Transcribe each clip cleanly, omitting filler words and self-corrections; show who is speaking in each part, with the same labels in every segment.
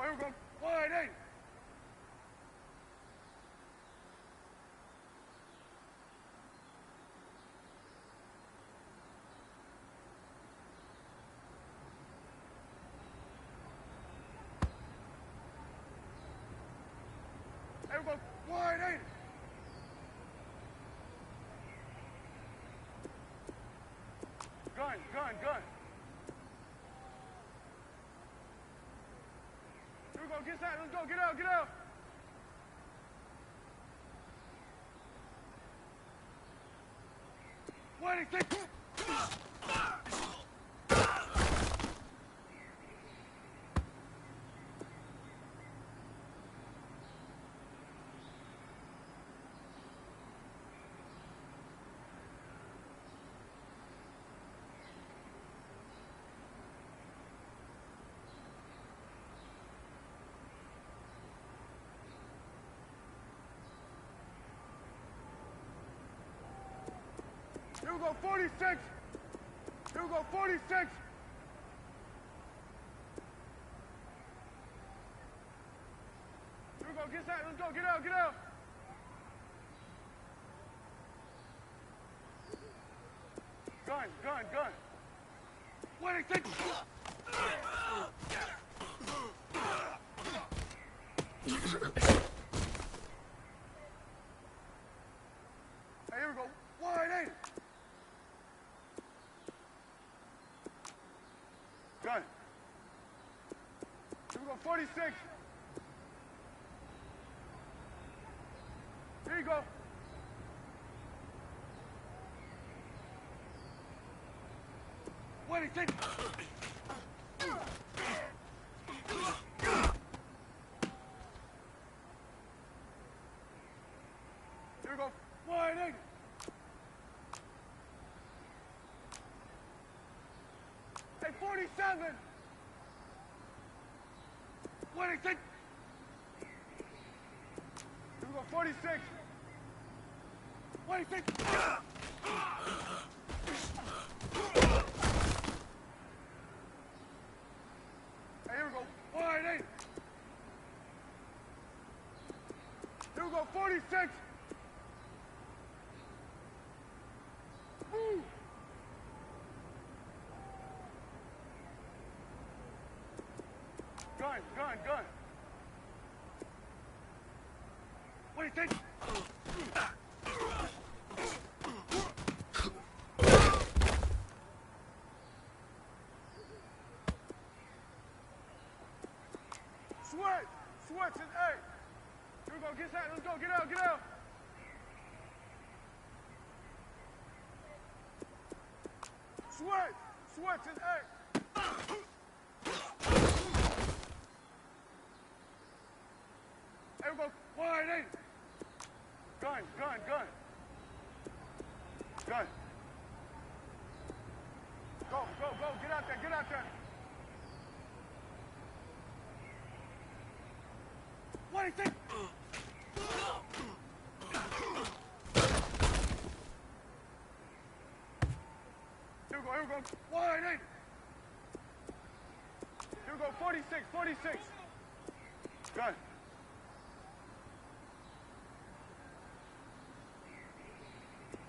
Speaker 1: Here we go. Wide eight. Here we go. Wide eight. Gun. Here we go. Get inside. Let's go. Get out. Waiting. Take. Here Here we go, 46. Here we go, 46. Here we go, get inside. Let's go, get out, get out. Gun, gun, gun. What is it? Hey, here we go. Wide ain't it? Gun. Here we go, 46. Here you go. What is it? Here we go. Wide ain't it? Hey, 47. What is it? Here we go, 46. What is it? Hey, here we go. Wide ain't it? Here we go, 46. Woo! Gun, gun, gun. What is it? Sweat! Sweats and A. Here we go, get inside. Let's go, get out, get out. Sweat! Sweats and A. Here we go, wide ain't it? Gun, gun, gun. Gun. Go, go, go, get out there, get out there. What is it? Here we go, wide ain't it? Here we go, 46, 46. Gun.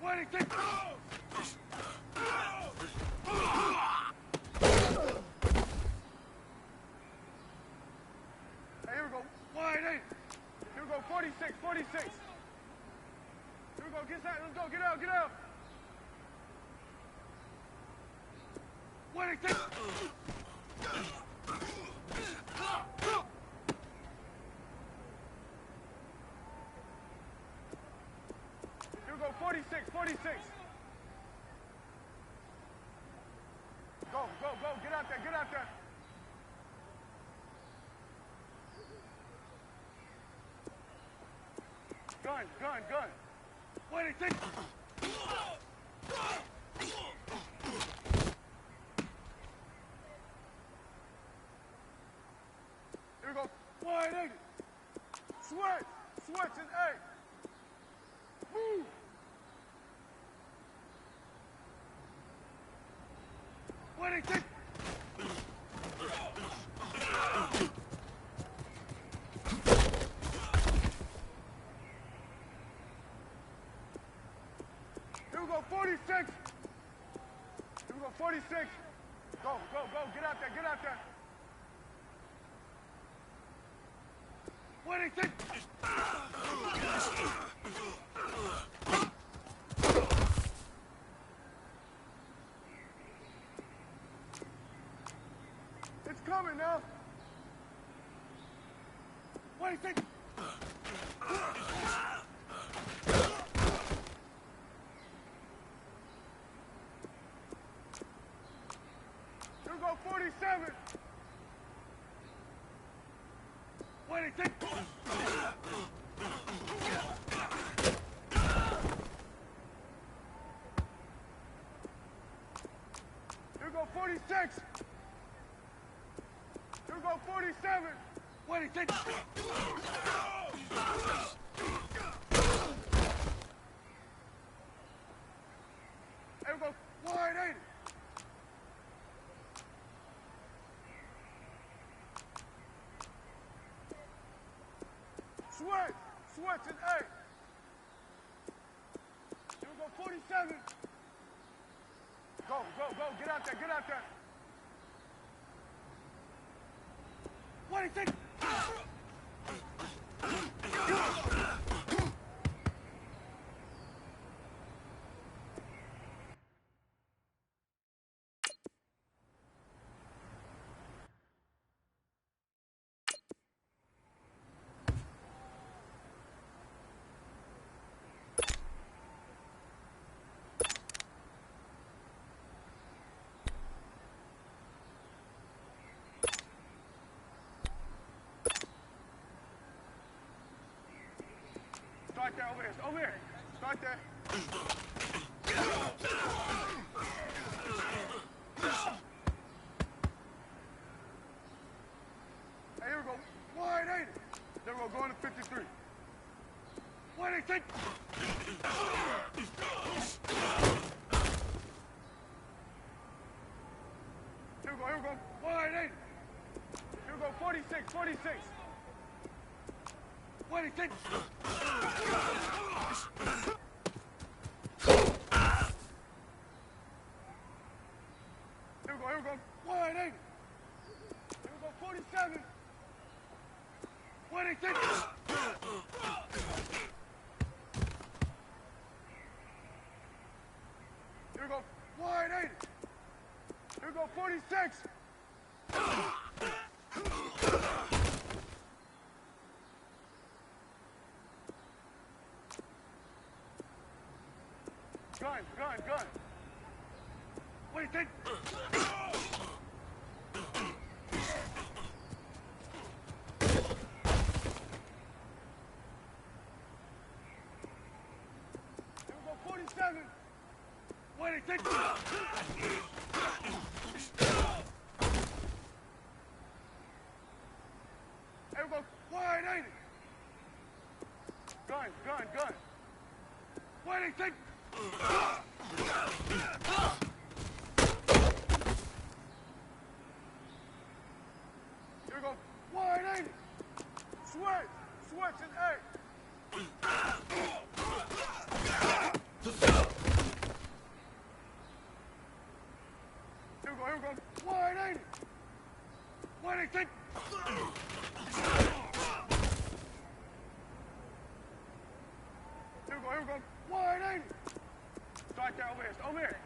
Speaker 1: What is it? Hey, here we go, wide ain't it? Here we go, 46, 46. Here we go, get inside, let's go, get out, get out. What is it? Here we go, 46, 46. Go, go, go, get out there, get out there. Gun, gun, gun. What is it? Here we go. Wide ain't it? Sweat. Sweats and A. Woo. What is it? Here we go, 46. Here we go, 46. Go, go, go, get out there, get out there. What is it? It's coming now. What is it? Here we go, 47. What is it? Here we go, 46. Here we go, 47. What is it? switching, hey. Here we go, 47. Go, get out there. 26. Start there, over here. Start there. Hey, here we go. 180. There we go, going to 53. 186. Here we go. 180. Here we go, 46. 26. Here we go. 180. Here we go, 47. 26. Here we go, 180. Here we go, 46. Gun. What do you think? Here we go, 47. What do you think? Here we go, 180. Gun. What do you think? Here we go, 180. Switch and eight. Here we go, 180. What do you think? Here we go, 180. Start there, over here.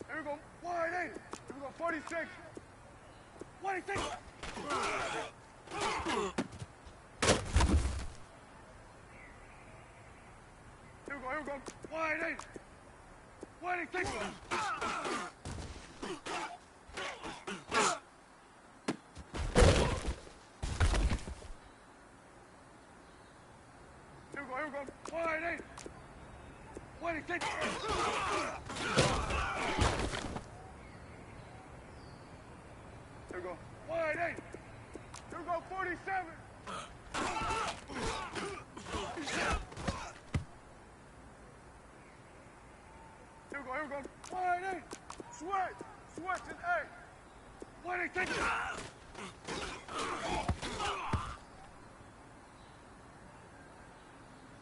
Speaker 1: Here we go, 180. Here we go, 46. 26. Here we go, 180. 26. Here we go, 180. 26. Here we go, 180. Here we go, 47. Here we go, 180. Switch and eight. 26.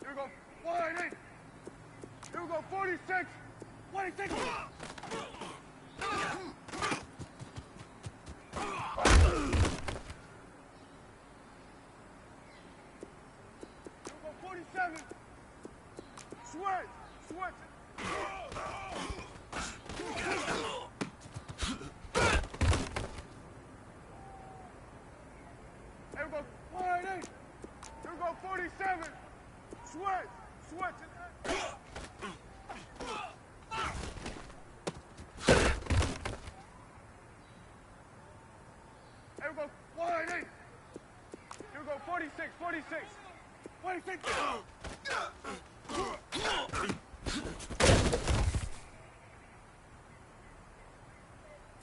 Speaker 1: Here we go, 180. Here we go, 46. 26. Here we go, 47. Switch. Here we go, 180. Here we go, 47. Switch and here we go, 180. Here we go, 46. 26.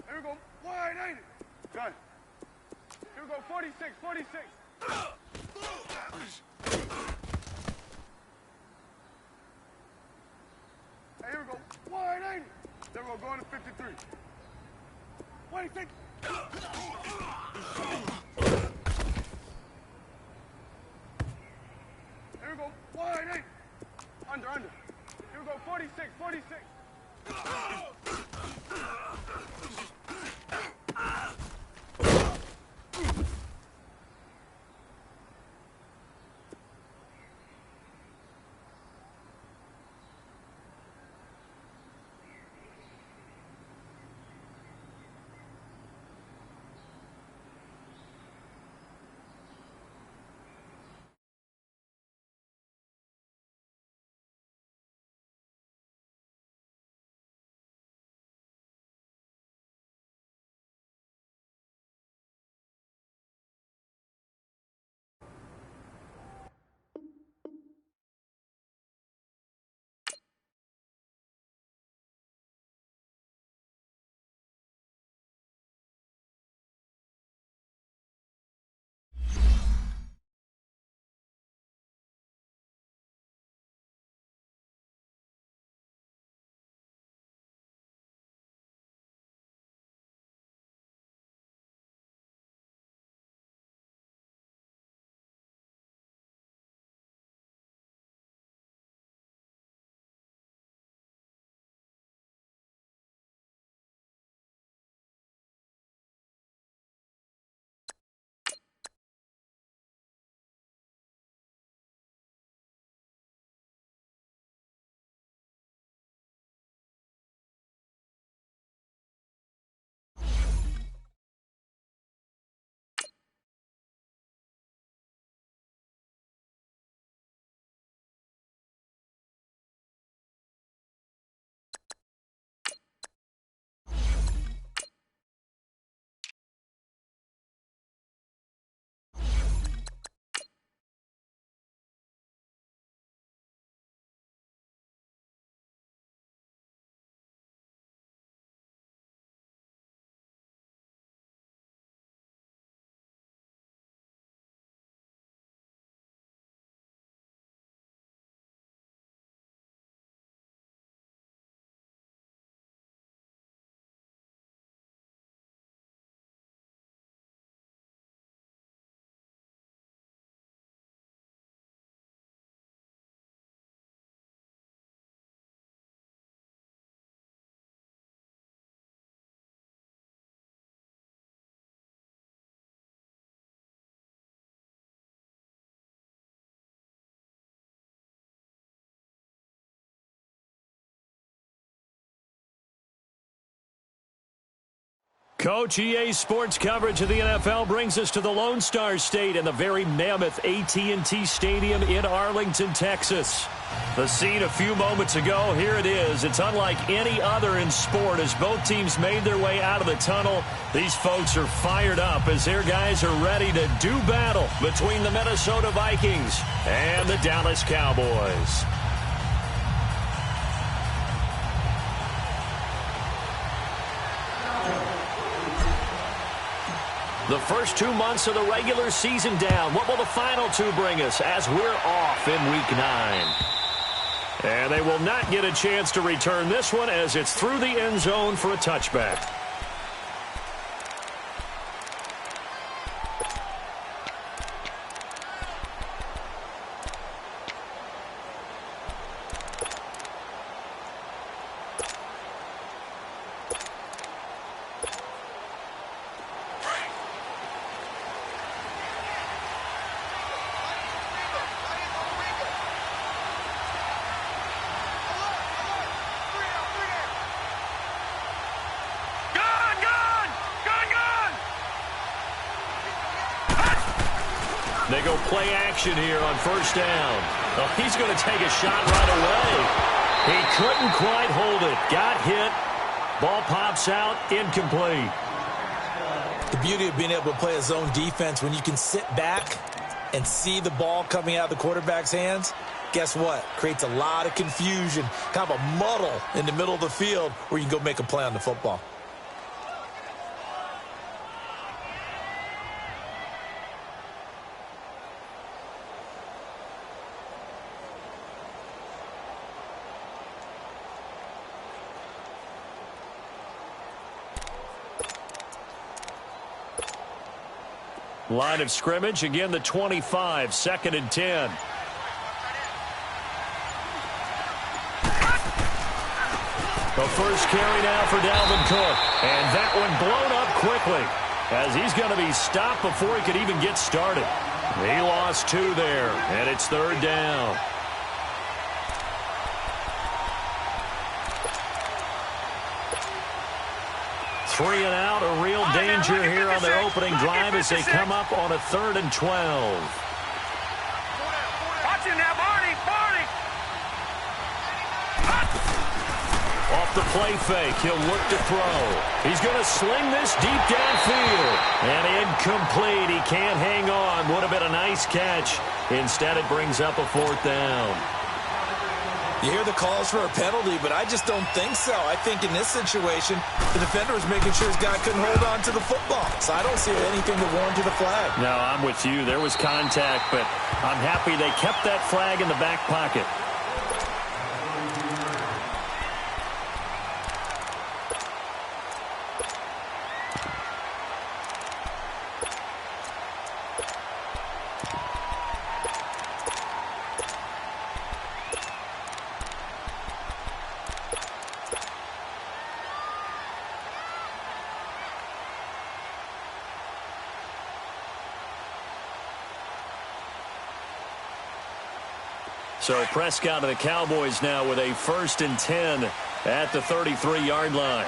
Speaker 1: Here we go, 180. Done. Here we go, 46. Hey, here we go, 180. Then we're going to 53. 26. Here we go. Wide 8. Under. Here we go. 46.
Speaker 2: Coach, EA Sports coverage of the NFL brings us to the Lone Star State and the very mammoth AT&T Stadium in Arlington, Texas. The scene a few moments ago, here it is. It's unlike any other in sport as both teams made their way out of the tunnel. These folks are fired up as their guys are ready to do battle between the Minnesota Vikings and the Dallas Cowboys. The first 2 months of the regular season down. What will the final two bring us as we're off in Week 9? And they will not get a chance to return this one as it's through the end zone for a touchback. They go play action here on first down. Oh, he's going to take a shot right away. He couldn't quite hold it. Got hit. Ball pops out. Incomplete.
Speaker 3: The beauty of being able to play a zone defense when you can sit back and see the ball coming out of the quarterback's hands, guess what? Creates a lot of confusion, kind of a muddle in the middle of the field where you can go make a play on the football.
Speaker 2: Line of scrimmage, again the 25, 2nd and 10. The first carry now for Dalvin Cook. And that one blown up quickly as he's going to be stopped before he could even get started. He lost 2 there, and it's 3rd down. Three and out, a real danger here on their opening drive as they come up on a 3rd and 12.
Speaker 1: Watch it now, Barney!
Speaker 2: Off the play fake, he'll look to throw. He's going to sling this deep downfield. And incomplete. He can't hang on. Would have been a nice catch. Instead, it brings up a 4th down.
Speaker 3: You hear the calls for a penalty, but I just don't think so. I think in this situation, the defender was making sure his guy couldn't hold on to the football. So I don't see anything to warrant a flag.
Speaker 2: No, I'm with you. There was contact, but I'm happy they kept that flag in the back pocket. So Prescott of the Cowboys now with a 1st and 10 at the 33-yard line.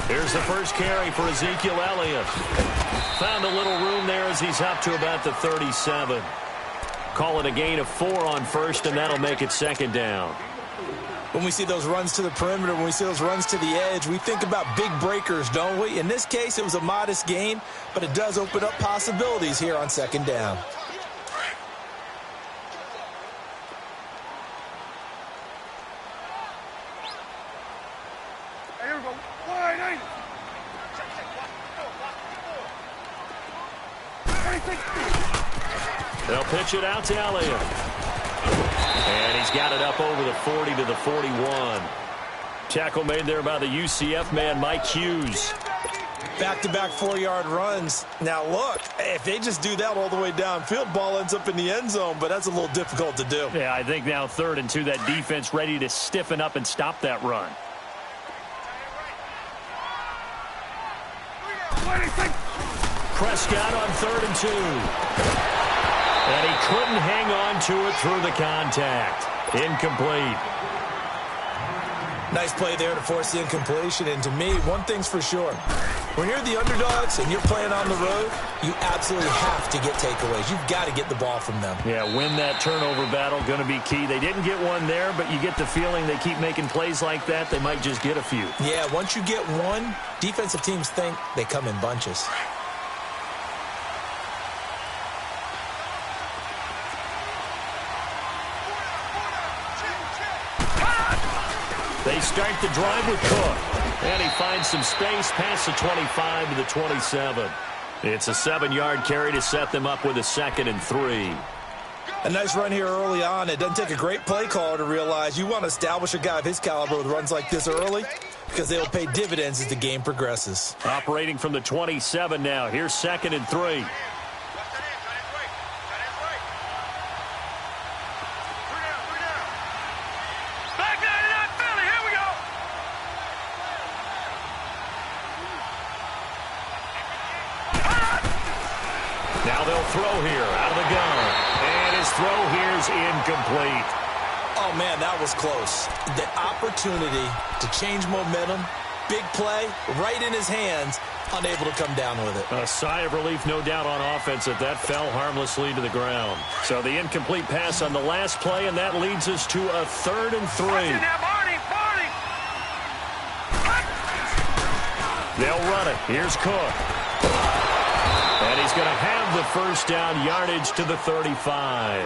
Speaker 2: Here's the first carry for Ezekiel Elliott. Found a little room there as he's up to about the 37. Call it a gain of 4 on 1st, and that'll make it 2nd down.
Speaker 3: When we see those runs to the perimeter, when we see those runs to the edge, we think about big breakers, don't we? In this case, it was a modest gain, but it does open up possibilities here on 2nd down.
Speaker 2: They'll pitch it out to Elliott. And he's got it up over the 40 to the 41. Tackle made there by the UCF man, Mike Hughes.
Speaker 3: Back-to-back 4-yard runs. Now, look, if they just do that all the way downfield, ball ends up in the end zone, but that's a little difficult to do.
Speaker 2: Yeah, I think now 3rd and 2, that defense ready to stiffen up and stop that run. Prescott on 3rd and 2. And he couldn't hang on to it through the contact. Incomplete.
Speaker 3: Nice play there to force the incompletion. And to me, one thing's for sure. When you're the underdogs and you're playing on the road, you absolutely have to get takeaways. You've got to get the ball from them.
Speaker 2: Yeah, win that turnover battle, going to be key. They didn't get one there, but you get the feeling they keep making plays like that, they might just get a few.
Speaker 3: Yeah, once you get one, defensive teams think they come in bunches.
Speaker 2: They start the drive with Cook. And he finds some space past the 25 to the 27. It's a 7-yard carry to set them up with a 2nd and 3.
Speaker 3: A nice run here early on. It doesn't take a great play caller to realize you want to establish a guy of his caliber with runs like this early because they'll pay dividends as the game progresses.
Speaker 2: Operating from the 27 now. Here's 2nd and 3. Now they'll throw here out of the gun. And his throw here's incomplete.
Speaker 3: Oh, man, that was close. The opportunity to change momentum, big play, right in his hands, unable to come down with it.
Speaker 2: A sigh of relief, no doubt, on offense that fell harmlessly to the ground. So the incomplete pass on the last play, and that leads us to a 3rd and 3. They'll run it. Here's Cook. And he's going to have the first down, yardage to the 35.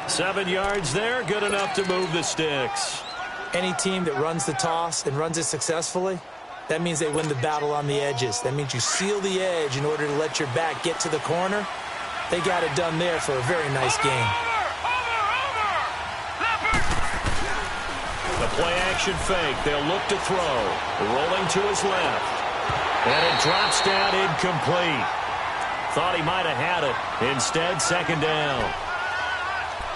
Speaker 2: 7 yards there, good enough to move the sticks.
Speaker 3: Any team that runs the toss and runs it successfully, that means they win the battle on the edges. That means you seal the edge in order to let your back get to the corner. They got it done there for a very nice game.
Speaker 2: The play action fake. They'll look to throw. Rolling to his left. And it drops down incomplete. Thought he might have had it. Instead, second down.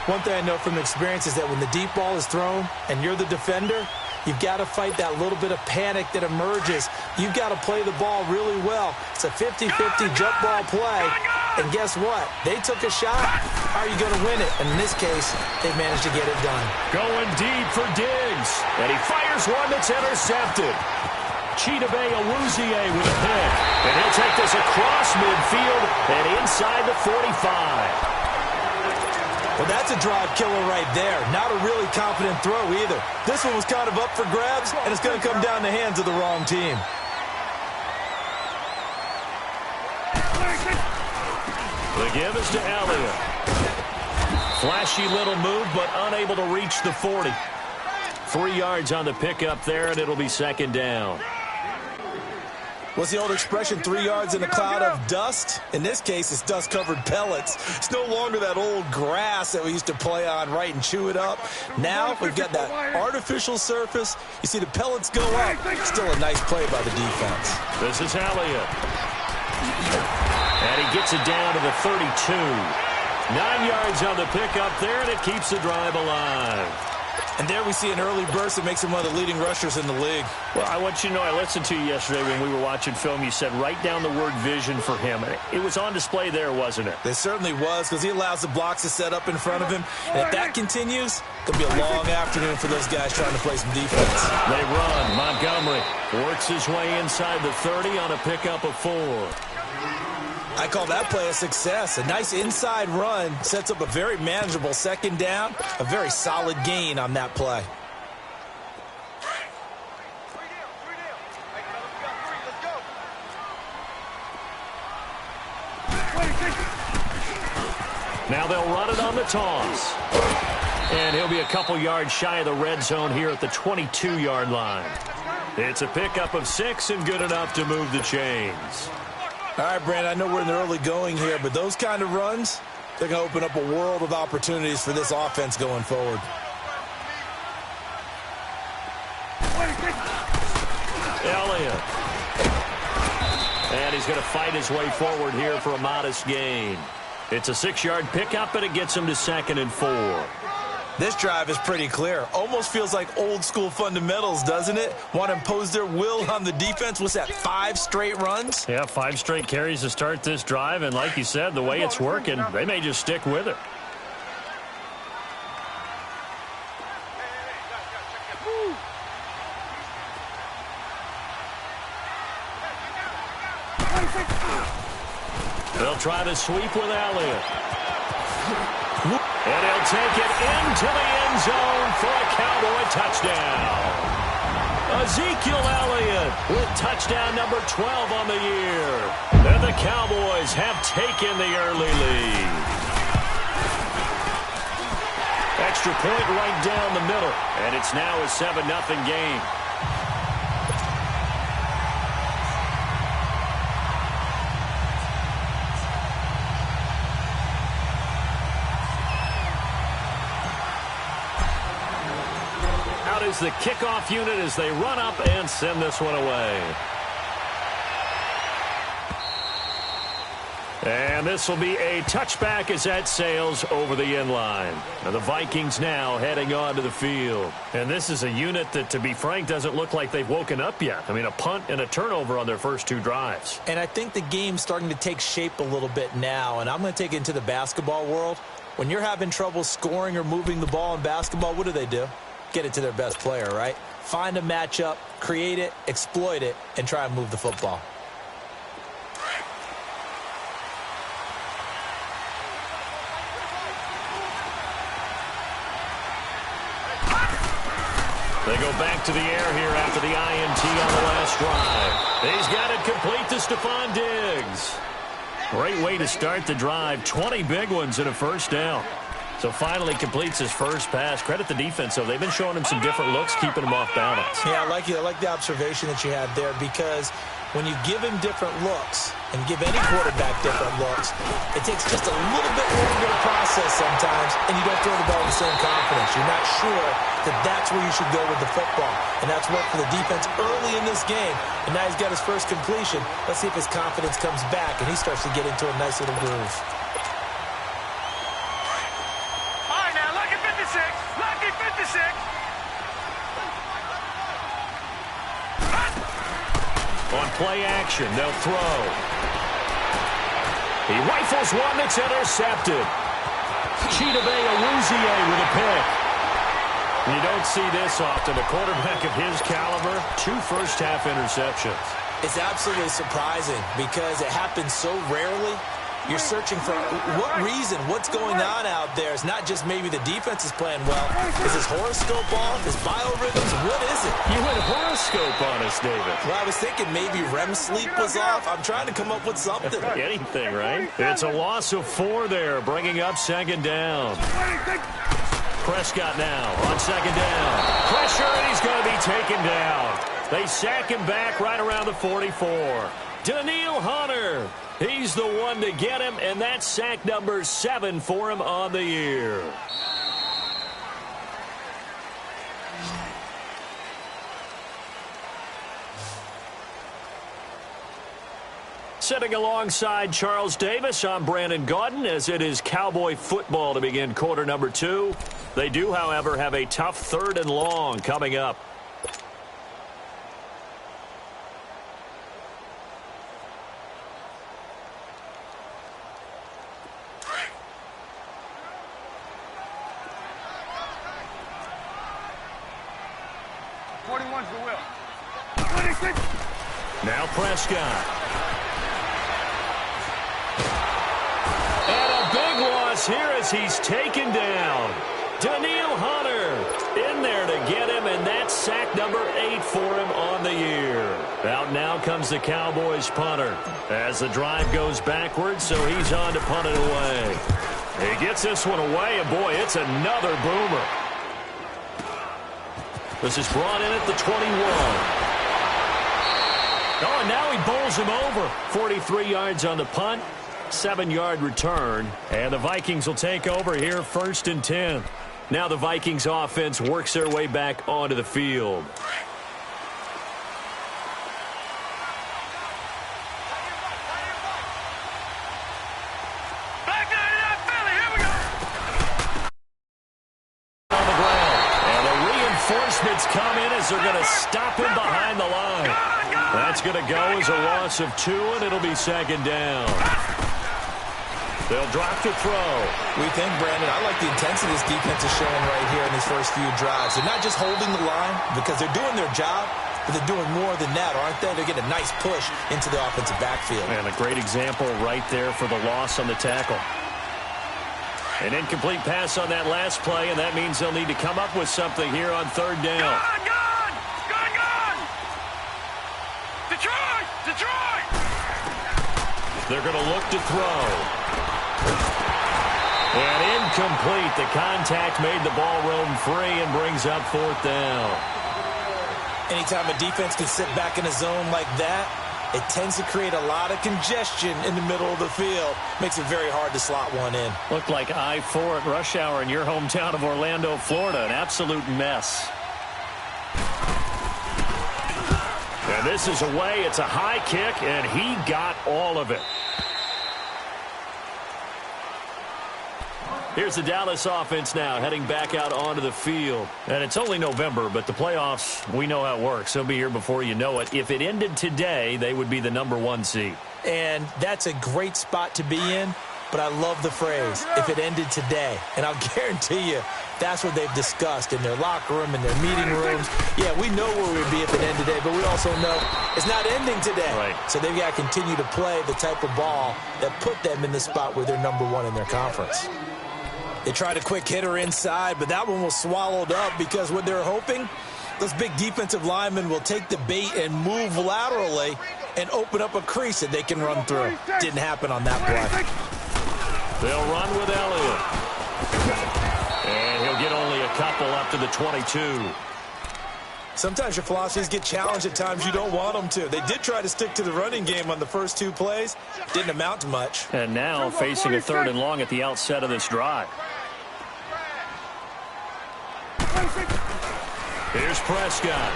Speaker 3: One thing I know from experience is that when the deep ball is thrown and you're the defender, you've got to fight that little bit of panic that emerges. You've got to play the ball really well. It's a 50-50 jump ball play. And guess what? They took a shot. How are you going to win it? And in this case, they managed to get it done.
Speaker 2: Going deep for Diggs. And he fires one that's intercepted. Chidobe Awuzie with a pick. And he'll take this across midfield and inside the 45.
Speaker 3: Well, that's a drive killer right there. Not a really confident throw either. This one was kind of up for grabs, and it's going to come down the hands of the wrong team.
Speaker 2: The give is to Elliott. Flashy little move, but unable to reach the 40. 3 yards on the pickup there, and it'll be second down.
Speaker 3: What's the old expression, 3 yards in a cloud of dust? In this case, it's dust-covered pellets. It's no longer that old grass that we used to play on, right, and chew it up. Now we've got that artificial surface. You see the pellets go up. Still a nice play by the defense.
Speaker 2: This is Elliott. And he gets it down to the 32. 9 yards on the pickup there, and it keeps the drive alive.
Speaker 3: And there we see an early burst that makes him one of the leading rushers in the league.
Speaker 2: Well, I want you to know, I listened to you yesterday when we were watching film. You said write down the word vision for him. It was on display there, wasn't it?
Speaker 3: It certainly was, because he allows the blocks to set up in front of him. And if that continues, it'll be a long afternoon for those guys trying to play some defense.
Speaker 2: They run. Montgomery works his way inside the 30 on a pickup of 4.
Speaker 3: I call that play a success. A nice inside run sets up a very manageable second down. A very solid gain on that play.
Speaker 2: Now they'll run it on the toss. And he'll be a couple yards shy of the red zone here at the 22-yard line. It's a pickup of 6 and good enough to move the chains.
Speaker 3: All right, Brandon, I know we're in the early going here, but those kind of runs, they're going to open up a world of opportunities for this offense going forward.
Speaker 2: Elliott. And he's going to fight his way forward here for a modest gain. It's a 6-yard pickup, and it gets him to 2nd and 4.
Speaker 3: This drive is pretty clear. Almost feels like old-school fundamentals, doesn't it? Want to impose their will on the defense. What's that, 5 straight runs?
Speaker 2: Yeah, 5 straight carries to start this drive, and like you said, the way it's working, they may just stick with it. They'll try to sweep with Elliott. And he'll take it into the end zone for a Cowboy touchdown. Ezekiel Elliott with touchdown number 12 on the year. And the Cowboys have taken the early lead. Extra point right down the middle. And it's now a 7-0 game. Is the kickoff unit as they run up and send this one away. And this will be a touchback as that sails over the end line. Now the Vikings now heading onto the field. And this is a unit that, to be frank, doesn't look like they've woken up yet. I mean, a punt and a turnover on their first 2 drives.
Speaker 3: And I think the game's starting to take shape a little bit now. And I'm going to take it into the basketball world. When you're having trouble scoring or moving the ball in basketball, what do? Get it to their best player, right? Find a matchup, create it, exploit it, and try and move the football.
Speaker 2: They go back to the air here after the INT on the last drive. He's got it complete to Stephon Diggs. Great way to start the drive. 20 big ones and a first down. So finally completes his first pass. Credit the defense, though. They've been showing him some different looks, keeping him off balance.
Speaker 3: Yeah, I like the observation that you had there, because when you give him different looks, and give any quarterback different looks. It takes just a little bit longer to process sometimes, and you don't throw the ball with the same confidence. You're not sure that that's where you should go with the football, and that's worked for the defense early in this game, and now he's got his first completion. Let's see if his confidence comes back, and he starts to get into a nice little groove.
Speaker 1: All right, now, lucky 56. Lucky 56.
Speaker 2: On play action, they'll throw. He rifles one that's intercepted. Chidobe Awuzie with a pick. You don't see this often. A quarterback of his caliber, 2 first-half interceptions.
Speaker 3: It's absolutely surprising because it happens so rarely. You're searching for what reason, what's going on out there. It's not just maybe the defense is playing well. Is his horoscope off? His biorhythms? What is it?
Speaker 2: You went horoscope on us, David.
Speaker 3: Well, I was thinking maybe REM sleep was off. I'm trying to come up with something.
Speaker 2: Anything, right? It's a loss of 4 there, bringing up second down. Prescott now on second down. Pressure, and he's going to be taken down. They sack him back right around the 44. Daniil Hunter. He's the one to get him, and that's sack number 7 for him on the year. Sitting alongside Charles Davis, I'm Brandon Gaudin, as it is Cowboy football to begin quarter number 2. They do, however, have a tough 3rd and long coming up. Now Prescott. And a big loss here as he's taken down. Daniil Hunter in there to get him, and that's sack number 8 for him on the year. Out now comes the Cowboys punter as the drive goes backwards, so he's on to punt it away. He gets this one away, and boy, it's another boomer. This is brought in at the 21. Oh, and now he bowls him over. 43 yards on the punt, 7-yard return, and the Vikings will take over here 1st and 10. Now the Vikings offense works their way back onto the field. On the ground, and the reinforcements come in as they're going to stop him behind the line. That's going to go as a loss of 2, and it'll be second down. They'll drop to throw.
Speaker 3: We think, Brandon, I like the intensity this defense is showing right here in these first few drives. They're not just holding the line because they're doing their job, but they're doing more than that, aren't they? They're getting a nice push into the offensive backfield.
Speaker 2: And a great example right there for the loss on the tackle. An incomplete pass on that last play, and that means they'll need to come up with something here on 3rd down.
Speaker 1: Detroit!
Speaker 2: They're going to look to throw. And incomplete. The contact made the ball roam free and brings up 4th down.
Speaker 3: Anytime a defense can sit back in a zone like that, it tends to create a lot of congestion in the middle of the field. Makes it very hard to slot one in.
Speaker 2: Looked like I-4 at rush hour in your hometown of Orlando, Florida. An absolute mess. And this is away. It's a high kick, and he got all of it. Here's the Dallas offense now heading back out onto the field. And it's only November, but the playoffs, we know how it works. They'll be here before you know it. If it ended today, they would be the number 1 seed.
Speaker 3: And that's a great spot to be in, but I love the phrase, if it ended today. And I'll guarantee you, that's what they've discussed in their locker room, in their meeting rooms. Yeah, we know where we'd be if it ended today, but we also know it's not ending today.
Speaker 2: Right.
Speaker 3: So they've got to continue to play the type of ball that put them in the spot where they're number 1 in their conference. They tried a quick hitter inside, but that one was swallowed up because what they're hoping, those big defensive linemen will take the bait and move laterally and open up a crease that they can run through. Didn't happen on that play.
Speaker 2: They'll run with Elliott. And he'll get only a couple up to the 22.
Speaker 3: Sometimes your philosophies get challenged at times you don't want them to. They did try to stick to the running game on the first 2 plays. Didn't amount to much.
Speaker 2: And now facing a 3rd and long at the outset of this drive. Here's Prescott.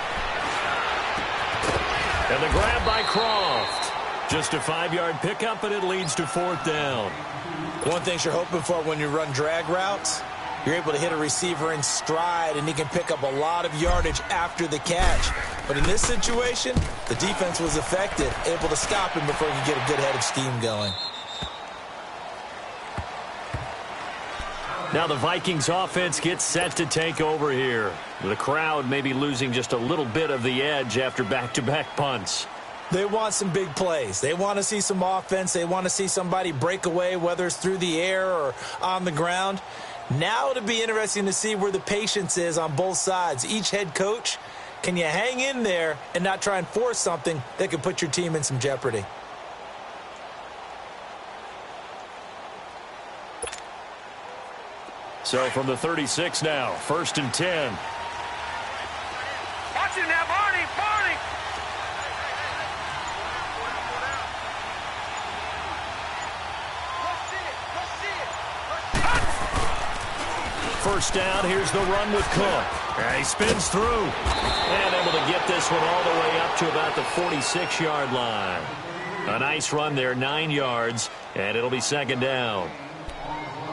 Speaker 2: And the grab by Croft. Just a 5-yard pickup, and it leads to 4th down.
Speaker 3: One thing you're hoping for when you run drag routes, you're able to hit a receiver in stride, and he can pick up a lot of yardage after the catch. But in this situation, the defense was effective, able to stop him before he could get a good head of steam going.
Speaker 2: Now the Vikings offense gets set to take over here. The crowd may be losing just a little bit of the edge after back-to-back punts.
Speaker 3: They want some big plays. They want to see some offense. They want to see somebody break away, whether it's through the air or on the ground. Now it'll be interesting to see where the patience is on both sides. Each head coach, can you hang in there and not try and force something that could put your team in some jeopardy?
Speaker 2: So from the 36 now, 1st and 10.
Speaker 1: Watch it now, Barney, Barney.
Speaker 2: First down, here's the run with Cook. And he spins through. And able to get this one all the way up to about the 46-yard line. A nice run there, 9 yards, and it'll be 2nd down.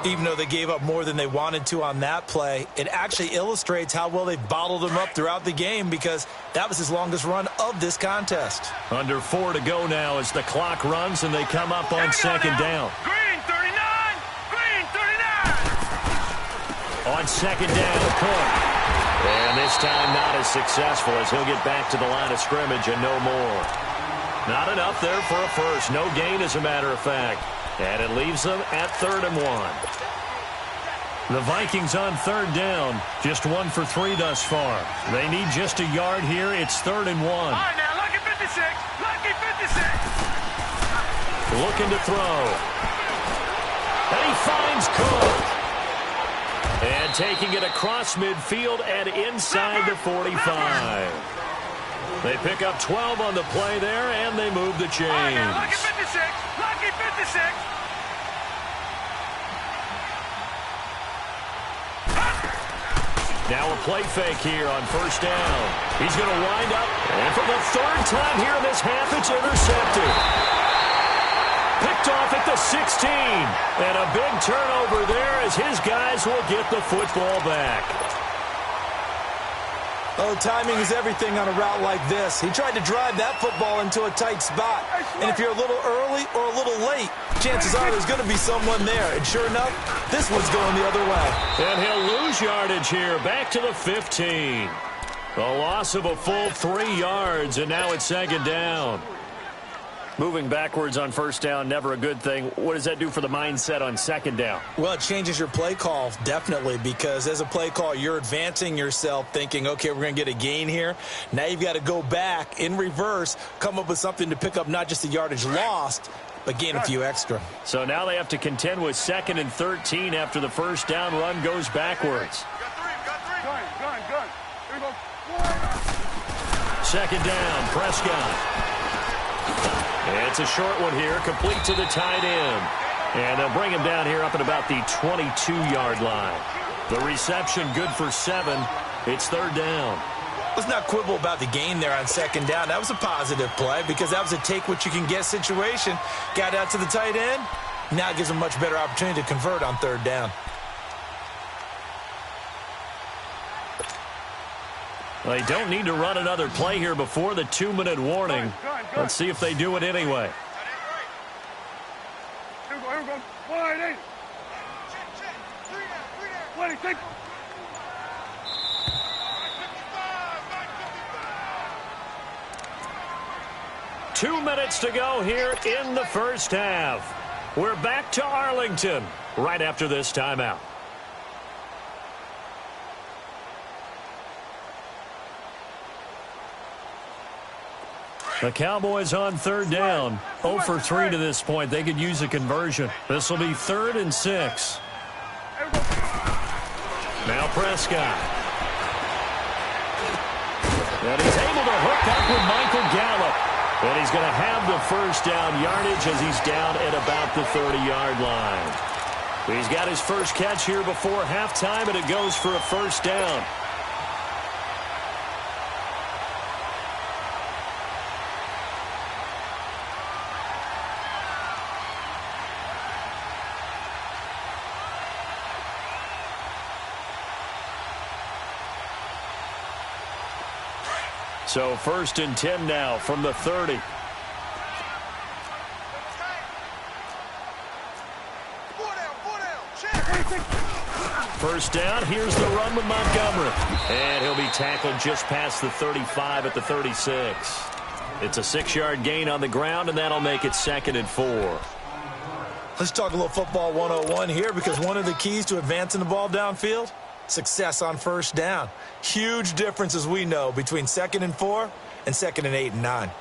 Speaker 3: Even though they gave up more than they wanted to on that play, it actually illustrates how well they've bottled them up throughout the game, because that was his longest run of this contest.
Speaker 2: Under 4 to go now as the clock runs and they come up on 2nd down.
Speaker 1: Green 39! Green 39!
Speaker 2: On 2nd down, Cook. And this time not as successful as he'll get back to the line of scrimmage and no more. Not enough there for a first. No gain, as a matter of fact. And it leaves them at 3rd and 1. The Vikings on 3rd down. Just 1 for 3 thus far. They need just a yard here. It's 3rd and 1.
Speaker 1: All right, now, lucky 56. Lucky 56.
Speaker 2: Looking to throw. And he finds Cook. And taking it across midfield and inside the 45. They pick up 12 on the play there, and they move the chains.
Speaker 1: All right, now, lucky 56. Lucky 56.
Speaker 2: Now a play fake here on 1st down. He's going to wind up, and for the 3rd time here in this half, it's intercepted. Picked off at the 16. And a big turnover there as his guys will get the football back.
Speaker 3: Oh, timing is everything on a route like this. He tried to drive that football into a tight spot. And if you're a little early or a little late, chances are there's going to be someone there. And sure enough, this one's going the other way.
Speaker 2: And he'll lose yardage here, back to the 15. A loss of a full 3 yards, and now it's 2nd down. Moving backwards on 1st down, never a good thing. What does that do for the mindset on 2nd down?
Speaker 3: Well, it changes your play call, definitely, because as a play call, you're advancing yourself thinking, okay, we're going to get a gain here. Now you've got to go back in reverse, come up with something to pick up not just the yardage lost, but gain a few extra.
Speaker 2: So now they have to contend with 2nd and 13 after the 1st down run goes backwards.
Speaker 1: Gun. Here we go.
Speaker 2: 2nd down, Prescott. It's a short one here, complete to the tight end. And they'll bring him down here up at about the 22-yard line. The reception good for 7. It's 3rd down.
Speaker 3: Let's not quibble about the gain there on 2nd down. That was a positive play because that was a take-what-you-can-get situation. Got out to the tight end. Now it gives him a much better opportunity to convert on 3rd down.
Speaker 2: They don't need to run another play here before the 2-minute warning. Let's see if they do it anyway.
Speaker 1: Here we go. 180. 180.
Speaker 2: 2 minutes to go here in the 1st half. We're back to Arlington right after this timeout. The Cowboys on 3rd down. 0 for 3 to this point. They could use a conversion. This will be 3rd and 6. Now Prescott. And he's able to hook up with Michael Gallup. And he's going to have the first down yardage as he's down at about the 30-yard line. He's got his first catch here before halftime, and it goes for a first down. So 1st and 10 now from the 30. First down, here's the run with Montgomery. And he'll be tackled just past the 35 at the 36. It's a 6-yard gain on the ground, and that'll make it 2nd and 4.
Speaker 3: Let's talk a little football 101 here, because one of the keys to advancing the ball downfield, success on first down. Huge difference, as we know, between 2nd and 4 and 2nd and 8 and 9.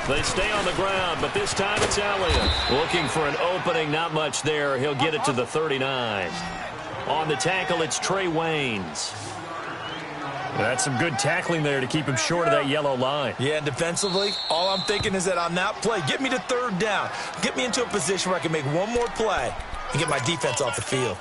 Speaker 2: They stay on the ground, but this time it's Elliott. Looking for an opening, not much there. He'll get it to the 39. On the tackle, it's Trey Waynes.
Speaker 4: That's some good tackling there to keep him short of that yellow line.
Speaker 3: Yeah, and defensively, all I'm thinking is that on that play, get me to 3rd down. Get me into a position where I can make one more play and get my defense off the field.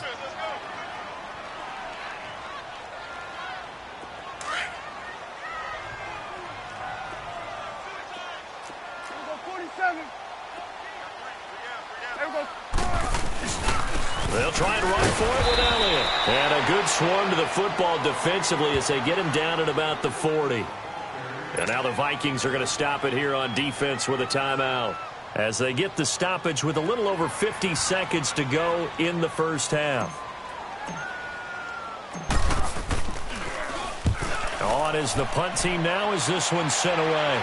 Speaker 2: They'll try and run for it with Elliott. And a good swarm to the football defensively as they get him down at about the 40. And now the Vikings are going to stop it here on defense with a timeout, as they get the stoppage with a little over 50 seconds to go in the first half. On is the punt team now as this one's sent away.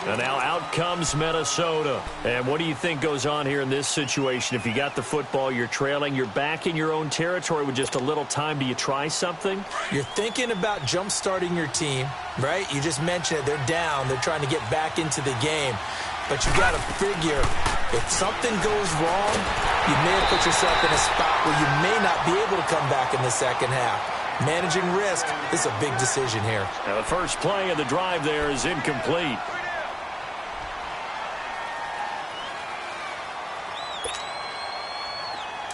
Speaker 2: And now out comes Minnesota. And what do you think goes on here in this situation? If you got the football, you're trailing, you're back in your own territory with just a little time. Do you try something?
Speaker 3: You're thinking about jump-starting your team, right? You just mentioned it. They're down. They're trying to get back into the game. But you got to figure, if something goes wrong, you may have put yourself in a spot where you may not be able to come back in the second half. Managing risk is a big decision here.
Speaker 2: Now the first play of the drive there is incomplete.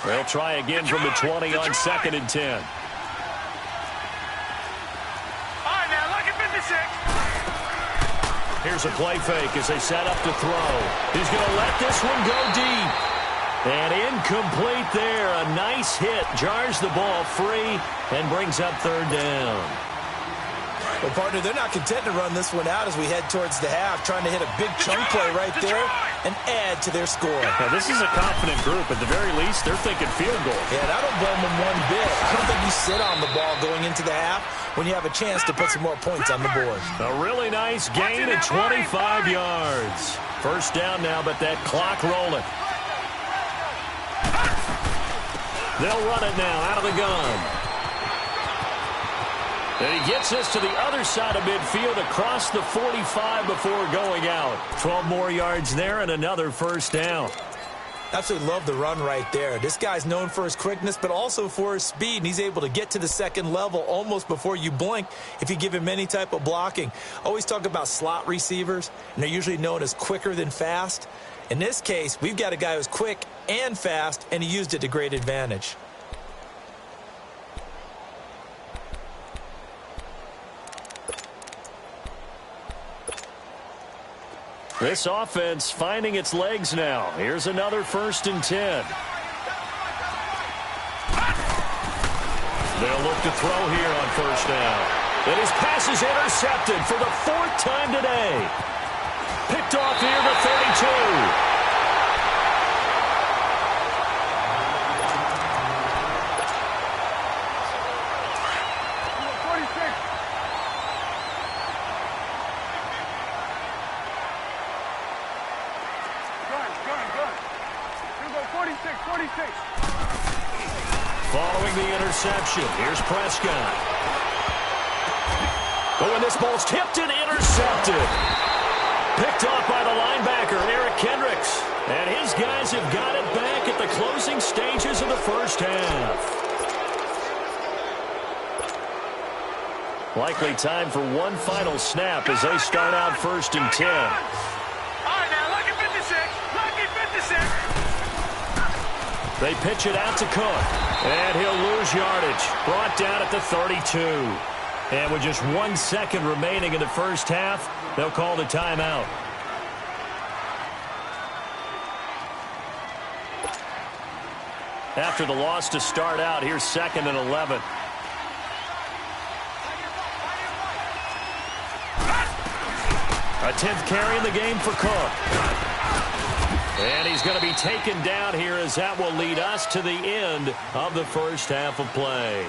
Speaker 2: They'll try again from the 20 on 2nd and 10.
Speaker 1: All right, now, look at 56.
Speaker 2: Here's a play fake as they set up to throw. He's going to let this one go deep. And incomplete there. A nice hit. Jars the ball free and brings up 3rd down.
Speaker 3: Well, partner, they're not content to run this one out as we head towards the half, trying to hit a big chunk play right there and add to their score.
Speaker 4: Now, this is a confident group. At the very least, they're thinking field goal.
Speaker 3: Yeah, and I don't blame them one bit. I don't think you sit on the ball going into the half when you have a chance to put some more points on the board.
Speaker 2: A really nice gain at 25 yards. First down now, but that clock rolling. They'll run it now out of the gun. And he gets us to the other side of midfield across the 45 before going out. 12 more yards there and another first down.
Speaker 3: Absolutely love the run right there. This guy's known for his quickness, but also for his speed, and he's able to get to the second level almost before you blink if you give him any type of blocking. Always talk about slot receivers, and they're usually known as quicker than fast. In this case, we've got a guy who's quick and fast, and he used it to great advantage.
Speaker 2: This offense finding its legs now. Here's another 1st and 10. They'll look to throw here on first down. And his pass is intercepted for the 4th time today. Picked off near the 32.
Speaker 1: Go. 46.
Speaker 2: Following the interception, here's Prescott. Oh, and this ball's tipped and intercepted. Picked off by the linebacker, Eric Kendricks. And his guys have got it back at the closing stages of the first half. Likely time for one final snap as they start out 1st and 10.
Speaker 1: All right, now, lucky 56. Lucky 56.
Speaker 2: They pitch it out to Cook. And he'll lose yardage. Brought down at the 32. And with just 1 second remaining in the first half, they'll call the timeout. After the loss to start out, here's 2nd and 11. A 10th carry in the game for Cook. And he's going to be taken down here as that will lead us to the end of the first half of play.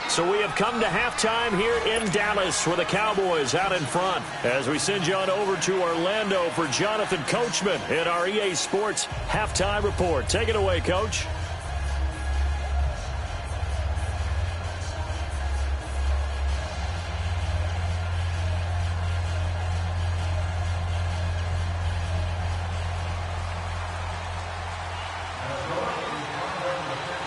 Speaker 2: So we have come to halftime here in Dallas with the Cowboys out in front as we send you on over to Orlando for Jonathan Coachman in our EA Sports Halftime Report. Take it away, Coach.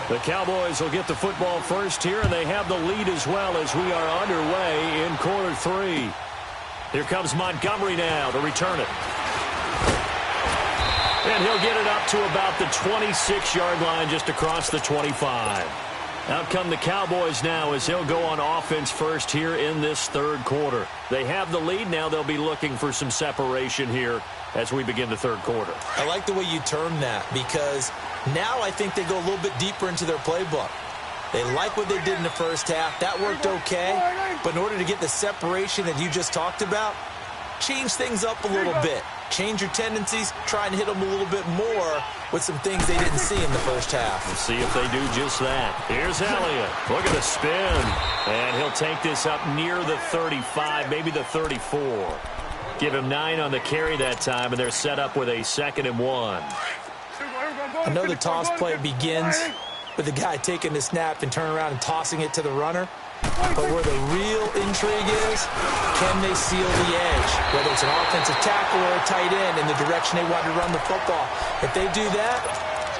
Speaker 2: The Cowboys will get the football first here, and they have the lead as well as we are underway in quarter 3. Here comes Montgomery now to return it. And he'll get it up to about the 26-yard line just across the 25. Out come the Cowboys now as they'll go on offense first here in this 3rd quarter. They have the lead. Now they'll be looking for some separation here as we begin the 3rd quarter.
Speaker 3: I like the way you term that because now I think they go a little bit deeper into their playbook. They like what they did in the first half. That worked okay. But in order to get the separation that you just talked about, change things up a little bit. Change your tendencies. Try and hit them a little bit more with some things they didn't see in the first half.
Speaker 2: We'll see if they do just that. Here's Elliott. Look at the spin. And he'll take this up near the 35, maybe the 34. Give him 9 on the carry that time, and they're set up with a 2nd and 1.
Speaker 3: I know the toss play begins with the guy taking the snap and turning around and tossing it to the runner. But where the real intrigue is, can they seal the edge? Whether it's an offensive tackle or a tight end in the direction they want to run the football. If they do that,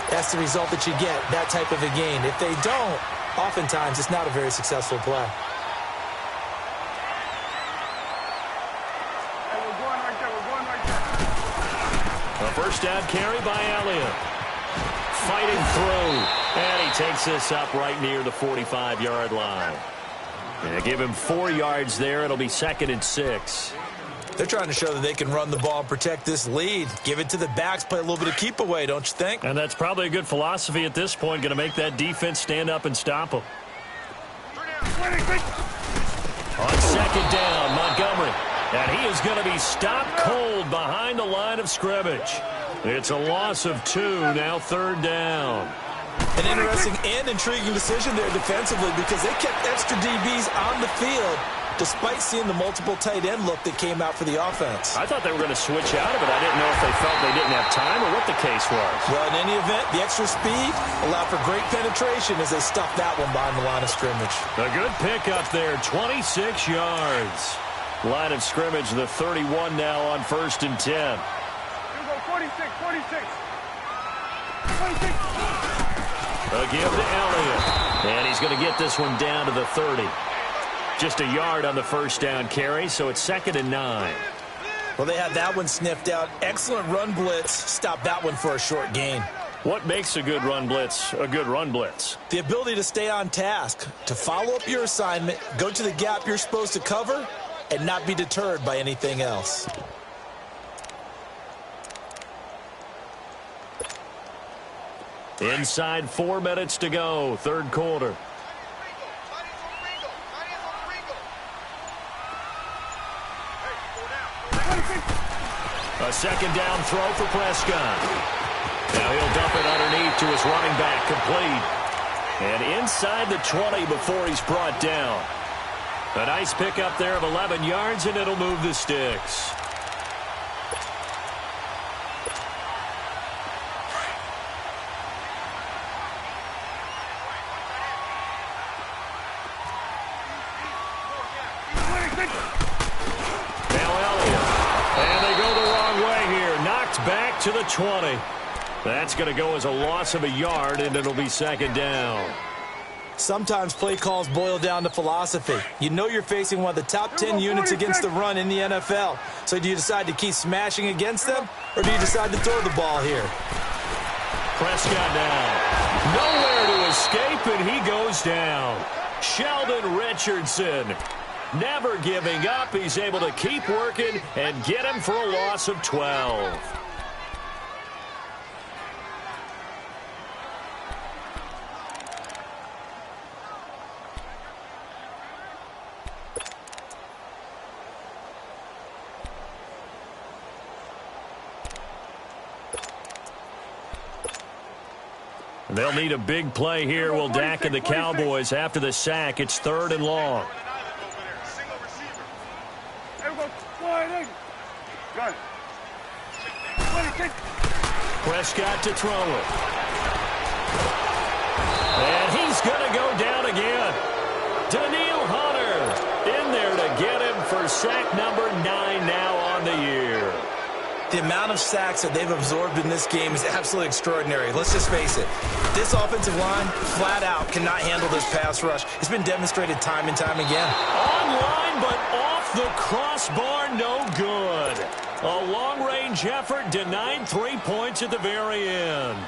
Speaker 3: that's the result that you get, that type of a gain. If they don't, oftentimes it's not a very successful play.
Speaker 2: A first down carry by Elliott. Fighting through. And he takes this up right near the 45-yard line. And give him 4 yards there. It'll be 2nd and 6.
Speaker 3: They're trying to show that they can run the ball and protect this lead. Give it to the backs, play a little bit of keep away, don't you think?
Speaker 2: And that's probably a good philosophy at this point. Going to make that defense stand up and stop them. On 2nd down, Montgomery. And he is going to be stopped cold behind the line of scrimmage. It's a loss of 2, now 3rd down.
Speaker 3: An interesting and intriguing decision there defensively because they kept extra DBs on the field despite seeing the multiple tight end look that came out for the offense.
Speaker 2: I thought they were going to switch out of it. I didn't know if they felt they didn't have time or what the case was.
Speaker 3: Well, in any event, the extra speed allowed for great penetration as they stuffed that one behind the line of scrimmage.
Speaker 2: A good pickup there, 26 yards. Line of scrimmage, the 31 now on 1st and 10.
Speaker 1: Here we go, 46.
Speaker 2: A give to Elliott. And he's going to get this one down to the 30. Just a yard on the first down carry, so it's 2nd and 9.
Speaker 3: Well, they had that one sniffed out. Excellent run blitz. Stop that one for a short gain.
Speaker 2: What makes a good run blitz a good run blitz?
Speaker 3: The ability to stay on task, to follow up your assignment, go to the gap you're supposed to cover, and not be deterred by anything else.
Speaker 2: Inside 4 minutes to go, 3rd quarter. A 2nd down throw for Prescott. Now he'll dump it underneath to his running back, complete. And inside the 20 before he's brought down. A nice pickup there of 11 yards, and it'll move the sticks. And they go the wrong way here. Knocked back to the 20. That's going to go as a loss of a yard, and it'll be second down.
Speaker 3: Sometimes play calls boil down to philosophy. You know you're facing one of the top 10 units against the run in the NFL. So do you decide to keep smashing against them, or do you decide to throw the ball here?
Speaker 2: Prescott now. Nowhere to escape, and he goes down. Sheldon Richardson, never giving up. He's able to keep working and get him for a loss of 12. They'll need a big play here. Will Dak and the Cowboys after the sack. It's 3rd and long. Prescott to throw it. And he's going to go down again. Daniil Hunter in there to get him for sack number 9 now on the year.
Speaker 3: The amount of sacks that they've absorbed in this game is absolutely extraordinary. Let's just face it. This offensive line, flat out, cannot handle this pass rush. It's been demonstrated time and time again.
Speaker 2: Online, but off the crossbar, no good. A long-range effort denied 3 points at the very end.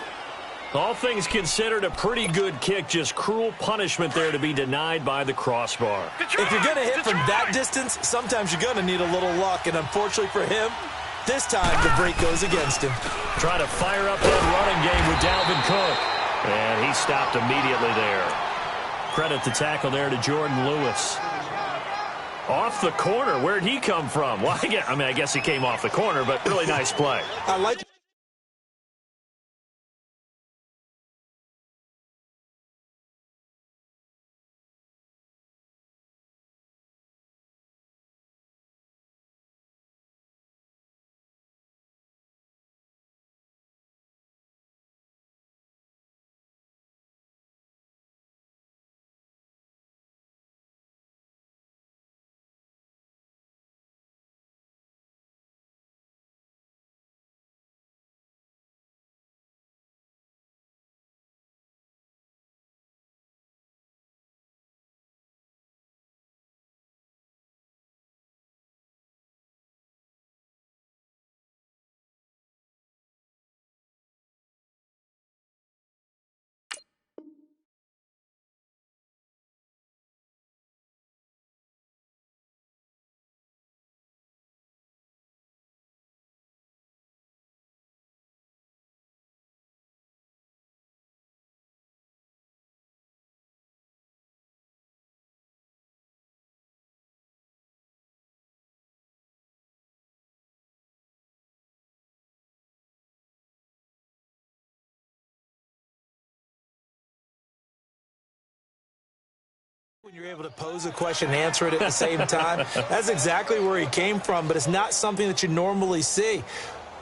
Speaker 2: All things considered, a pretty good kick. Just cruel punishment there to be denied by the crossbar.
Speaker 3: If you're going to hit from that distance, sometimes you're going to need a little luck. And unfortunately for him, this time, the break goes against him.
Speaker 2: Trying to fire up that running game with Dalvin Cook. And he stopped immediately there. Credit the tackle there to Jordan Lewis. Off the corner. Where'd he come from? Well, I guess he came off the corner, but really nice play.
Speaker 3: I like when you're able to pose a question and answer it at the same time. That's exactly where he came from, but it's not something that you normally see.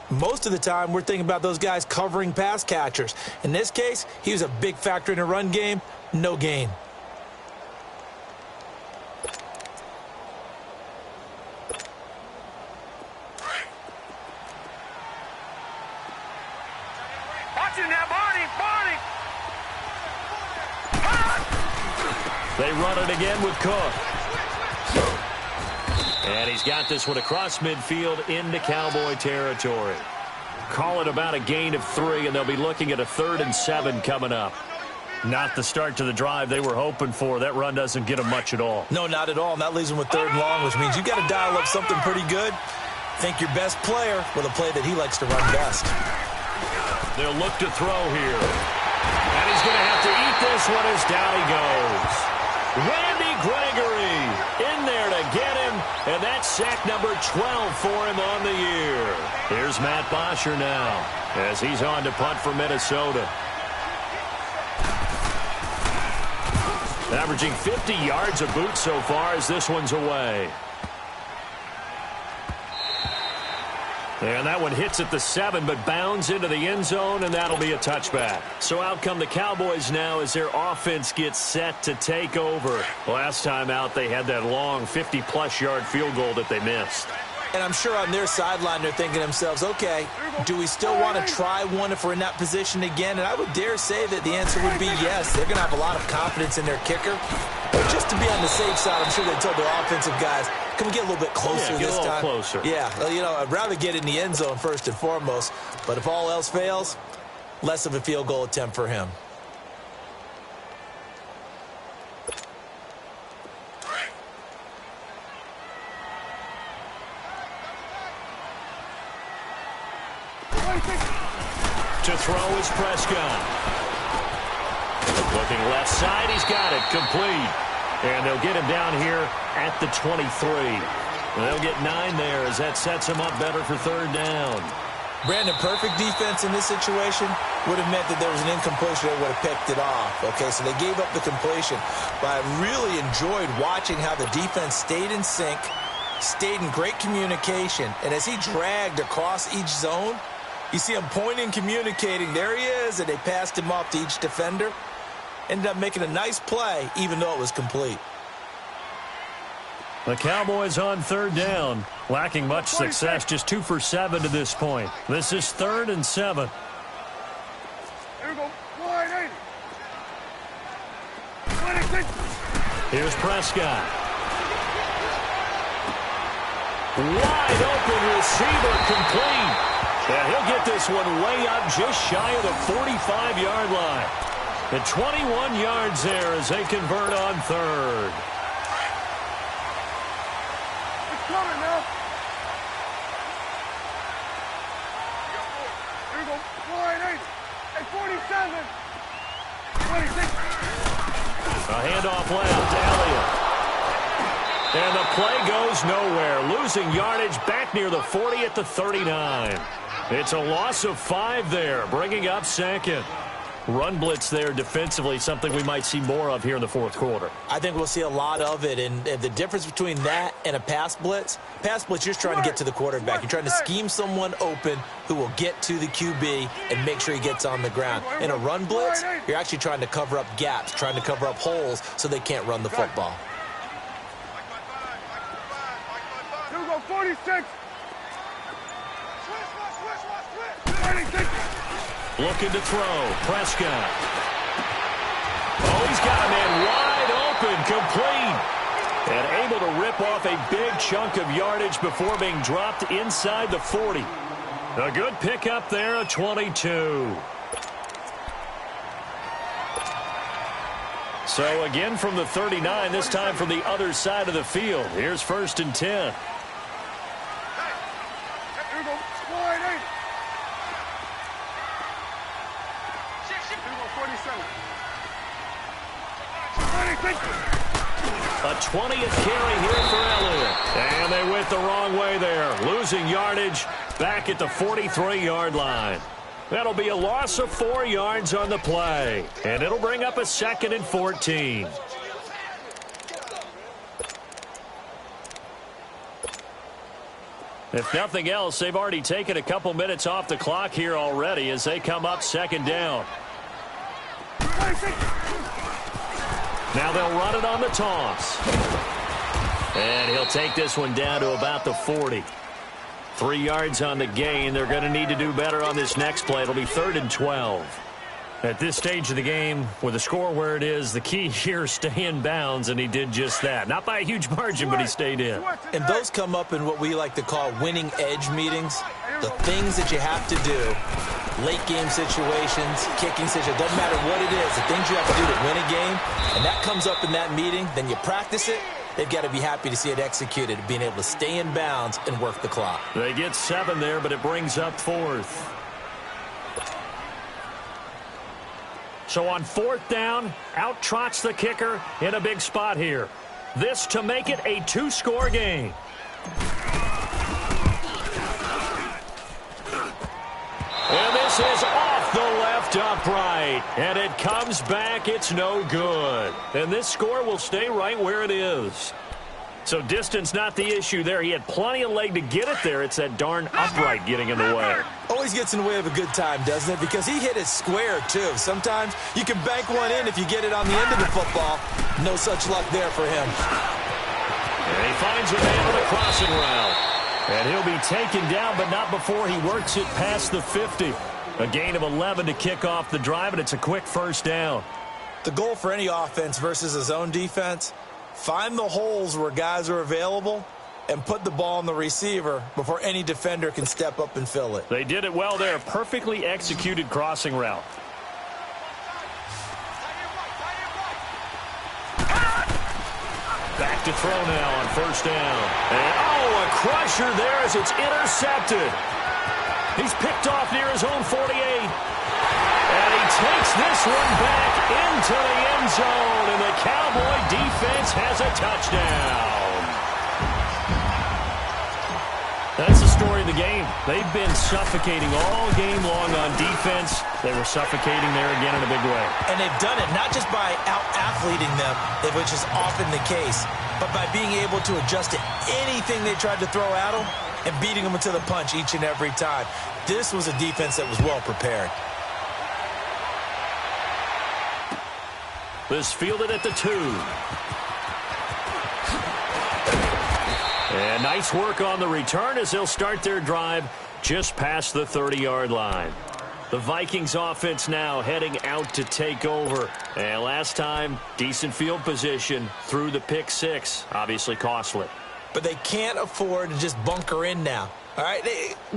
Speaker 3: Most of the time, we're thinking about those guys covering pass catchers. In this case, he was a big factor in the run game. No gain.
Speaker 2: They run it again with Cook. And he's got this one across midfield into Cowboy territory. Call it about a gain of 3, and they'll be looking at a 3rd and 7 coming up. Not the start to the drive they were hoping for. That run doesn't get them much at all.
Speaker 3: No, not at all. And that leaves them with 3rd and long, which means you've got to dial up something pretty good. Think your best player with a play that he likes to run best.
Speaker 2: They'll look to throw here. And he's going to have to eat this one as down he goes. Randy Gregory in there to get him, and that's sack number 12 for him on the year. Here's Matt Bosher now as he's on to punt for Minnesota. Averaging 50 yards a boot so far as this one's away. And that one hits at the 7, but bounds into the end zone, and that'll be a touchback. So out come the Cowboys now as their offense gets set to take over. Last time out, they had that long 50-plus yard field goal that they missed.
Speaker 3: And I'm sure on their sideline they're thinking to themselves, okay, do we still want to try one if we're in that position again? And I would dare say that the answer would be yes. They're going to have a lot of confidence in their kicker. But just to be on the safe side, I'm sure they told their offensive guys, can we get a little bit closer this time?
Speaker 4: Closer.
Speaker 3: Yeah, well, you know, I'd rather get in the end zone first and foremost. But if all else fails, less of a field goal attempt for him.
Speaker 2: To throw is Prescott. Looking left side, he's got it, complete. And they'll get him down here at the 23. They'll get 9 there as that sets him up better for third down.
Speaker 3: Brandon, perfect defense in this situation would have meant that there was an incompletion that would have picked it off. Okay, so they gave up the completion. But I really enjoyed watching how the defense stayed in sync, stayed in great communication. And as he dragged across each zone, you see him pointing, communicating. There he is, and they passed him off to each defender. Ended up making a nice play, even though it was complete.
Speaker 2: The Cowboys on third down. Lacking much success, just 2 for 7 to this point. This is 3rd and 7.
Speaker 1: Here we go. Wide 26.
Speaker 2: Here's Prescott. Wide open receiver, complete. And he'll get this one way up just shy of the 45-yard line. At 21 yards there as they convert on third.
Speaker 1: It's coming now. Here we go. Wide 8. At 47. 26.
Speaker 2: A handoff left to Elliott. And the play goes nowhere. Losing yardage back near the 40 at the 39. It's a loss of 5 there, bringing up second. Run blitz there defensively, something we might see more of here in the fourth quarter.
Speaker 3: I think we'll see a lot of it, and the difference between that and a pass blitz, you're just trying to get to the quarterback. You're trying to scheme someone open who will get to the QB and make sure he gets on the ground. In a run blitz, you're actually trying to cover up gaps, trying to cover up holes so they can't run the football.
Speaker 1: Here we go. 46.
Speaker 2: Looking to throw. Prescott. Oh, he's got a man wide open, complete. And able to rip off a big chunk of yardage before being dropped inside the 40. A good pickup there, a 22. So again from the 39, this time from the other side of the field. Here's 1st and 10.
Speaker 1: Here we go. Wide 8. Here we go. 47. 26.
Speaker 2: A 20th carry here for Elliott. And they went the wrong way there. Losing yardage back at the 43-yard line. That'll be a loss of 4 yards on the play. And it'll bring up a 2nd and 14. If nothing else, they've already taken a couple minutes off the clock here already as they come up 2nd down. Now they'll run it on the toss. And he'll take this one down to about the 40. 3 yards on the gain. They're going to need to do better on this next play. It'll be 3rd and 12. At this stage of the game, with the score where it is, the key here is stay in bounds, and he did just that. Not by a huge margin, but he stayed in.
Speaker 3: And those come up in what we like to call winning edge meetings. The things that you have to do, late game situations, kicking situations, doesn't matter what it is, the things you have to do to win a game, and that comes up in that meeting, then you practice it. They've got to be happy to see it executed, being able to stay in bounds and work the clock.
Speaker 2: They get 7 there, but it brings up 4th. So on 4th down, out trots the kicker in a big spot here. This to make it a 2-score game. And this is off the left upright. And it comes back. It's no good. And this score will stay right where it is. So distance not the issue there. He had plenty of leg to get it there. It's that darn upright getting in the way.
Speaker 3: Always gets in the way of a good time, doesn't it? Because he hit it square, too. Sometimes you can bank one in if you get it on the end of the football. No such luck there for him.
Speaker 2: And he finds a man on a crossing route. And he'll be taken down, but not before he works it past the 50. A gain of 11 to kick off the drive, and it's a quick first down.
Speaker 3: The goal for any offense versus a zone defense, find the holes where guys are available and put the ball on the receiver before any defender can step up and fill it.
Speaker 2: They did it well there. Perfectly executed crossing route. Back to throw now on first down. And, a crusher there as it's intercepted. He's picked off near his own 48. And he takes this one back into the end zone, and the Cowboy defense has a touchdown. That's the story of the game. They've been suffocating all game long on defense. They were suffocating there again in a big way.
Speaker 3: And they've done it not just by out-athleting them, which is often the case, but by being able to adjust to anything they tried to throw at them and beating them to the punch each and every time. This was a defense that was well prepared.
Speaker 2: This fielded at the 2. And nice work on the return as they'll start their drive just past the 30-yard line. The Vikings offense now heading out to take over. And last time, decent field position through the pick 6. Obviously costly.
Speaker 3: But they can't afford to just bunker in now. All right,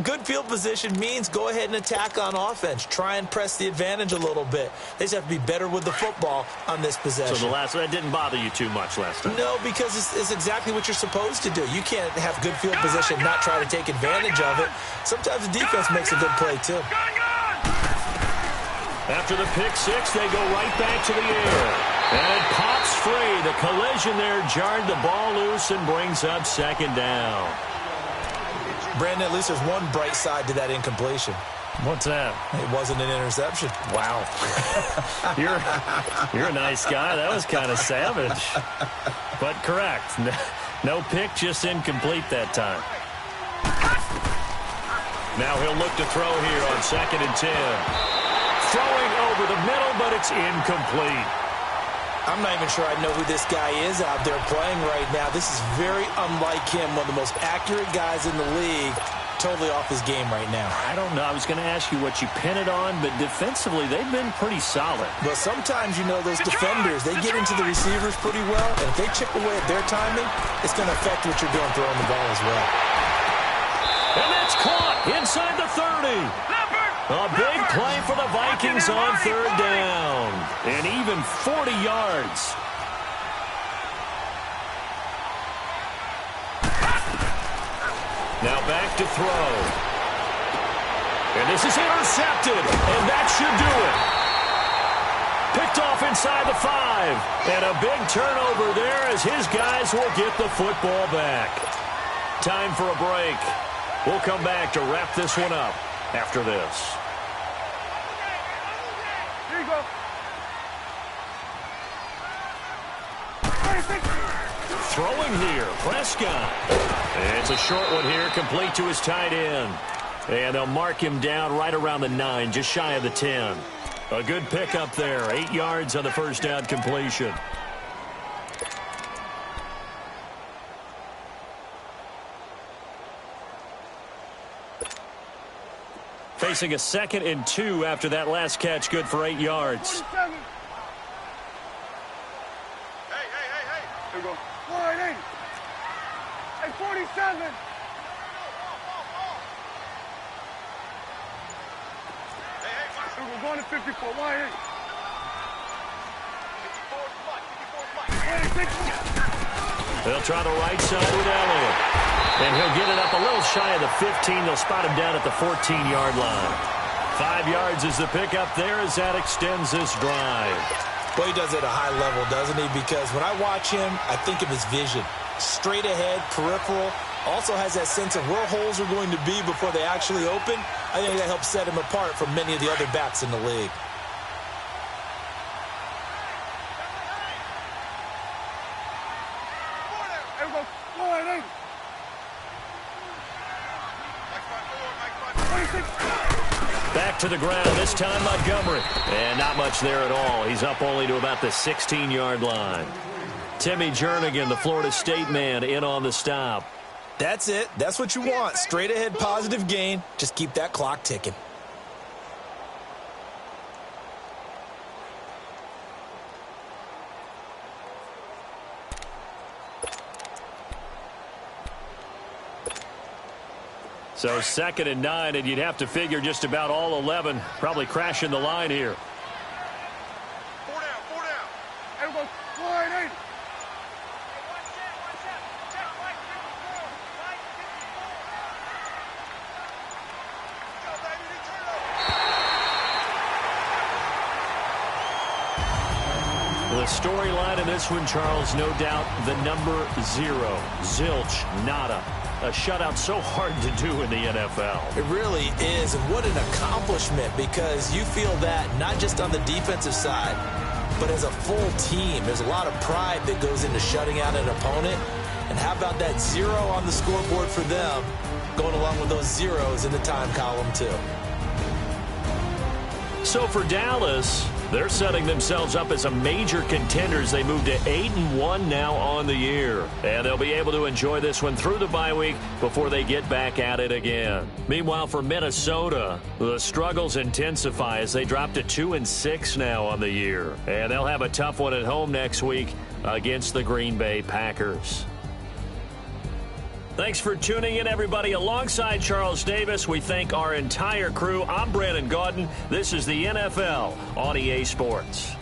Speaker 3: good field position means go ahead and attack on offense. Try and press the advantage a little bit. They just have to be better with the football on this possession.
Speaker 2: So that didn't bother you too much last time?
Speaker 3: No, because it's exactly what you're supposed to do. You can't have good field position, not try to take advantage of it. Sometimes the defense makes a good play, too.
Speaker 2: After the pick 6, they go right back to the air. And it pops free. The collision there jarred the ball loose and brings up second down.
Speaker 3: Brandon, at least there's one bright side to that incompletion.
Speaker 2: What's that?
Speaker 3: It wasn't an interception.
Speaker 2: Wow. You're a nice guy. That was kind of savage. But correct. No pick, just incomplete that time. Now he'll look to throw here on 2nd and 10. Throwing over the middle, but it's incomplete.
Speaker 3: I'm not even sure I know who this guy is out there playing right now. This is very unlike him, one of the most accurate guys in the league. Totally off his game right now.
Speaker 2: I don't know. I was going to ask you what you pin it on, but defensively, they've been pretty solid.
Speaker 3: Well, sometimes, those defenders, they get into the receivers pretty well, and if they chip away at their timing, it's going to affect what you're doing throwing the ball as well.
Speaker 2: And that's caught inside the 30. A big play for the Vikings on 3rd down. And even 40 yards. Now back to throw. And this is intercepted. And that should do it. Picked off inside the 5. And a big turnover there as his guys will get the football back. Time for a break. We'll come back to wrap this one up after this.
Speaker 1: Here you go.
Speaker 2: Throwing here, Prescott. It's a short one here, complete to his tight end. And they'll mark him down right around the 9, just shy of the 10. A good pickup there, 8 yards on the first down completion. Facing a 2nd and 2 after that last catch, good for 8 yards.
Speaker 1: 47. Hey. Here we go. 180. Hey, 47. Here we go. Going to 54. 180. 54.
Speaker 2: They'll try the right side with Elliott. And he'll get it up a little shy of the 15. They'll spot him down at the 14-yard line. 5 yards is the pickup there as that extends this drive.
Speaker 3: Well, he does it at a high level, doesn't he? Because when I watch him, I think of his vision. Straight ahead, peripheral. Also has that sense of where holes are going to be before they actually open. I think that helps set him apart from many of the other backs in the league.
Speaker 1: Here we go. 180.
Speaker 2: Back to the ground, this time Montgomery. And not much there at all. He's up only to about the 16-yard line. Timmy Jernigan, the Florida State man, in on the stop.
Speaker 3: That's it. That's what you want. Straight ahead positive gain. Just keep that clock ticking.
Speaker 2: So 2nd and 9, and you'd have to figure just about all 11 probably crashing the line here.
Speaker 1: 4 down, 4 down. Hey, go wide, hey.
Speaker 2: The storyline in this one, Charles, no doubt the number 0. Zilch, nada. A shutout so hard to do in the NFL.
Speaker 3: It really is, and what an accomplishment, because you feel that not just on the defensive side, but as a full team. There's a lot of pride that goes into shutting out an opponent. And how about that 0 on the scoreboard for them, going along with those zeros in the time column too.
Speaker 2: So for Dallas, they're setting themselves up as a major contender as they move to 8-1 now on the year. And they'll be able to enjoy this one through the bye week before they get back at it again. Meanwhile, for Minnesota, the struggles intensify as they drop to 2-6 now on the year. And they'll have a tough one at home next week against the Green Bay Packers. Thanks for tuning in, everybody. Alongside Charles Davis, we thank our entire crew. I'm Brandon Gaudin. This is the NFL on EA Sports.